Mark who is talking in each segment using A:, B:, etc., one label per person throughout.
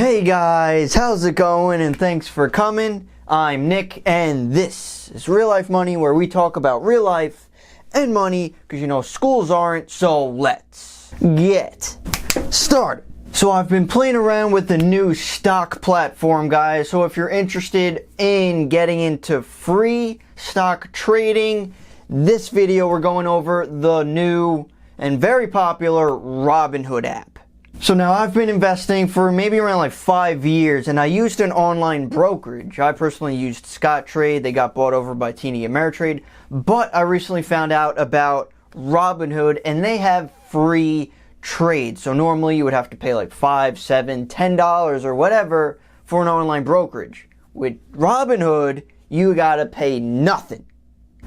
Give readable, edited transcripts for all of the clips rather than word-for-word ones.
A: Hey guys, how's it going? And thanks for coming. I'm Nick, and this is Real Life Money, where we talk about real life and money, because you know schools aren't, so let's get started. So I've been playing around with the new stock platform, guys. So if you're interested in getting into free stock trading, this video we're going over the new and very popular Robinhood app. So now I've been investing for maybe around like 5 years, and I used an online brokerage. I personally used Scottrade. They got bought over by TD Ameritrade, but I recently found out about Robinhood, and they have free trades. So normally you would have to pay like $5, $7, $10 or whatever for an online brokerage. With Robinhood, you gotta pay nothing.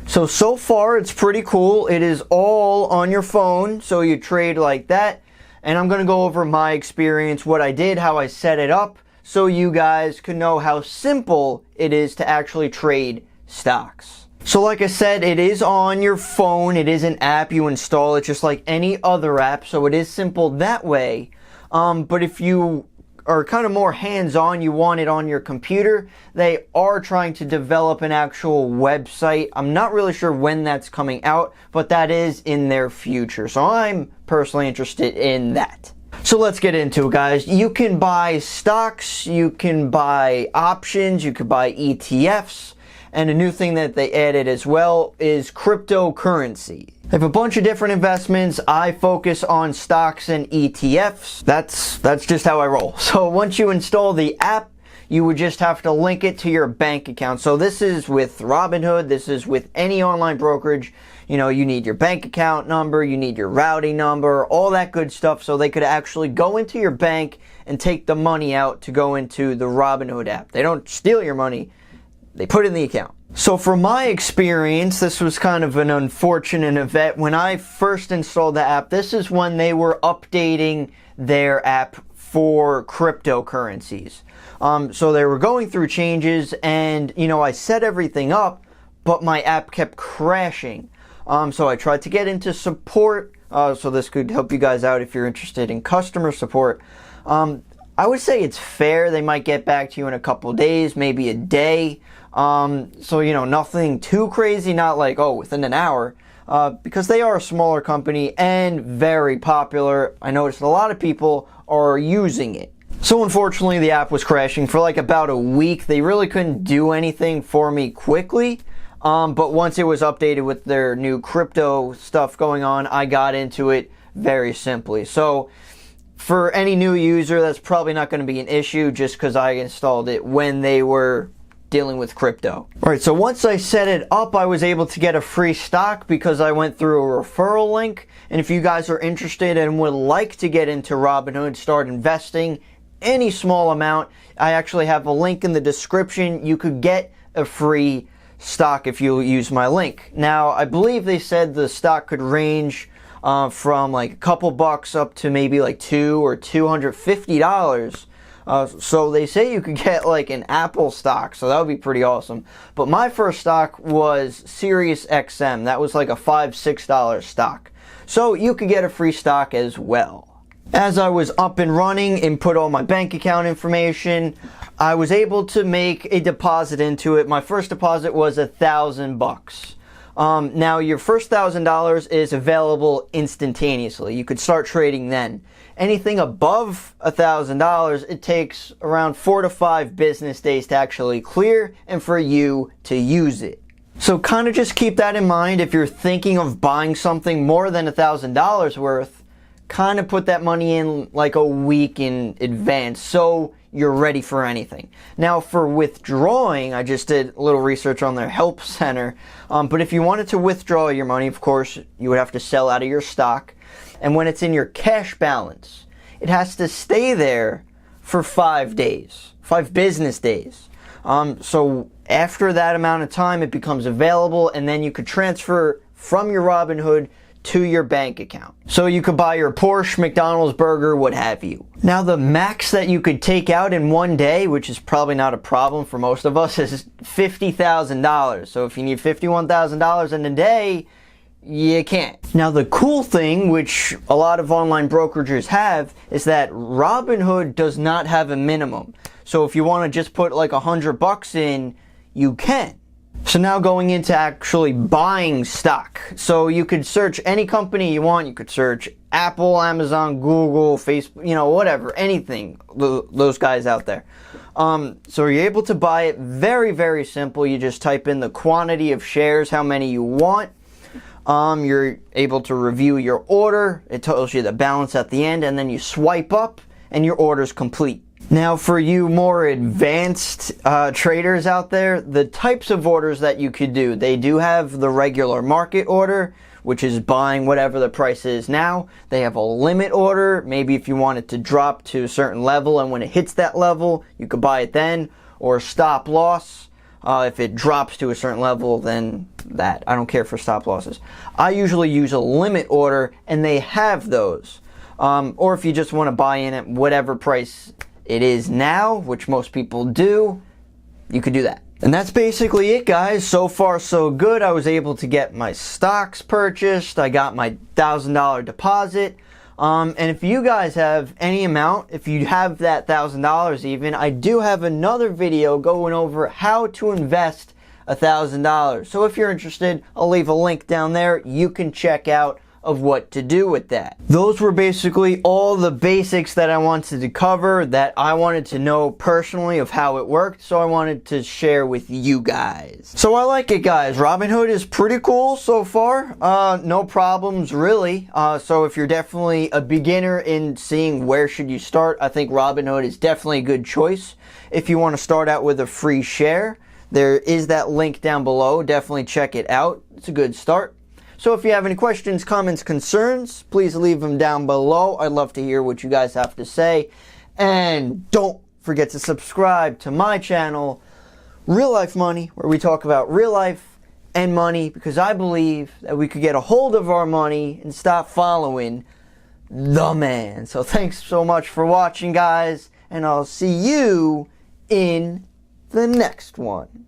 A: So far it's pretty cool. It is all on your phone, so you trade like that. And I'm going to go over my experience, what I did, how I set it up, so you guys can know how simple it is to actually trade stocks. So like I said, it is on your phone. It is an app. You install it just like any other app, so it is simple that way. But if you are kind of more hands-on, you want it on your computer, they are trying to develop an actual website. I'm not really sure when that's coming out, but that is in their future. So I'm personally interested in that. So let's get into it, guys. You can buy stocks, you can buy options, you can buy ETFs, and a new thing that they added as well is cryptocurrency. They have a bunch of different investments. I focus on stocks and ETFs. That's just how I roll. So once you install the app, you would just have to link it to your bank account. So this is with Robinhood, this is with any online brokerage. You know, you need your bank account number, you need your routing number, all that good stuff, so they could actually go into your bank and take the money out to go into the Robinhood app. They don't steal your money, they put it in the account. So from my experience, this was kind of an unfortunate event. When I first installed the app, this is when they were updating their app for cryptocurrencies. So they were going through changes, and you know, I set everything up, but my app kept crashing. So I tried to get into support, so this could help you guys out if you're interested in customer support. I would say it's fair. They might get back to you in a couple days, maybe a day. So, you know, nothing too crazy, not like, oh, within an hour, because they are a smaller company and very popular. I noticed a lot of people are using it. So unfortunately, the app was crashing for like about a week. They really couldn't do anything for me quickly. But once it was updated with their new crypto stuff going on, I got into it very simply. So for any new user, that's probably not going to be an issue just because I installed it when they were dealing with crypto. Alright, so once I set it up, I was able to get a free stock because I went through a referral link. And if you guys are interested and would like to get into Robinhood, start investing any small amount, I actually have a link in the description. You could get a free stock if you use my link. Now, I believe they said the stock could range from like a couple bucks up to maybe like $200 or $250. So they say you could get like an Apple stock, so that would be pretty awesome. But my first stock was Sirius XM. That was like a $5, $6 stock. So you could get a free stock as well. As I was up and running, input all my bank account information, I was able to make a deposit into it. My first deposit was $1,000. Now your first $1,000 is available instantaneously. You could start trading then. Anything above $1,000, it takes around 4 to 5 business days to actually clear and for you to use it. So kind of just keep that in mind if you're thinking of buying something more than $1,000 worth. Kind of put that money in like a week in advance so you're ready for anything. Now for withdrawing, I just did a little research on their help center. But if you wanted to withdraw your money, of course, you would have to sell out of your stock. And when it's in your cash balance, it has to stay there for 5 days, 5 business days. So after that amount of time, it becomes available, and then you could transfer from your Robinhood to your bank account. So you could buy your Porsche, McDonald's burger, what have you. Now the max that you could take out in one day, which is probably not a problem for most of us, is $50,000. So if you need $51,000 in a day, you can't. Now the cool thing, which a lot of online brokerages have, is that Robinhood does not have a minimum. So if you want to just put like $100 in, you can. So now going into actually buying stock. So you could search any company you want. You could search Apple, Amazon, Google, Facebook, whatever, anything, those guys out there. So you're able to buy it very, very simple. You just type in the quantity of shares, how many you want. You're able to review your order. It tells you the balance at the end, and then you swipe up and your order's complete. Now for you more advanced traders out there, the types of orders that you could do, they do have the regular market order, which is buying whatever the price is now. They have a limit order, maybe if you want it to drop to a certain level, and when it hits that level, you could buy it then, or stop loss. If it drops to a certain level, then that. I don't care for stop losses. I usually use a limit order, and they have those. Or if you just want to buy in at whatever price it is now, which most people do, you could do that. And that's basically it, guys. So far, so good. I was able to get my stocks purchased. I got my $1,000 deposit. And if you guys have any amount, if you have that $1,000 even, I do have another video going over how to invest $1,000. So if you're interested, I'll leave a link down there. You can check out of what to do with that. Those were basically all the basics that I wanted to cover, that I wanted to know personally of how it worked, so I wanted to share with you guys. So I like it, guys. Robinhood is pretty cool so far. No problems really. So if you're definitely a beginner in seeing where should you start, I think Robinhood is definitely a good choice. If you want to start out with a free share, there is that link down below. Definitely check it out. It's a good start. So if you have any questions, comments, concerns, please leave them down below. I'd love to hear what you guys have to say. And don't forget to subscribe to my channel, Real Life Money, where we talk about real life and money, because I believe that we could get a hold of our money and stop following the man. So thanks so much for watching, guys, and I'll see you in the next one.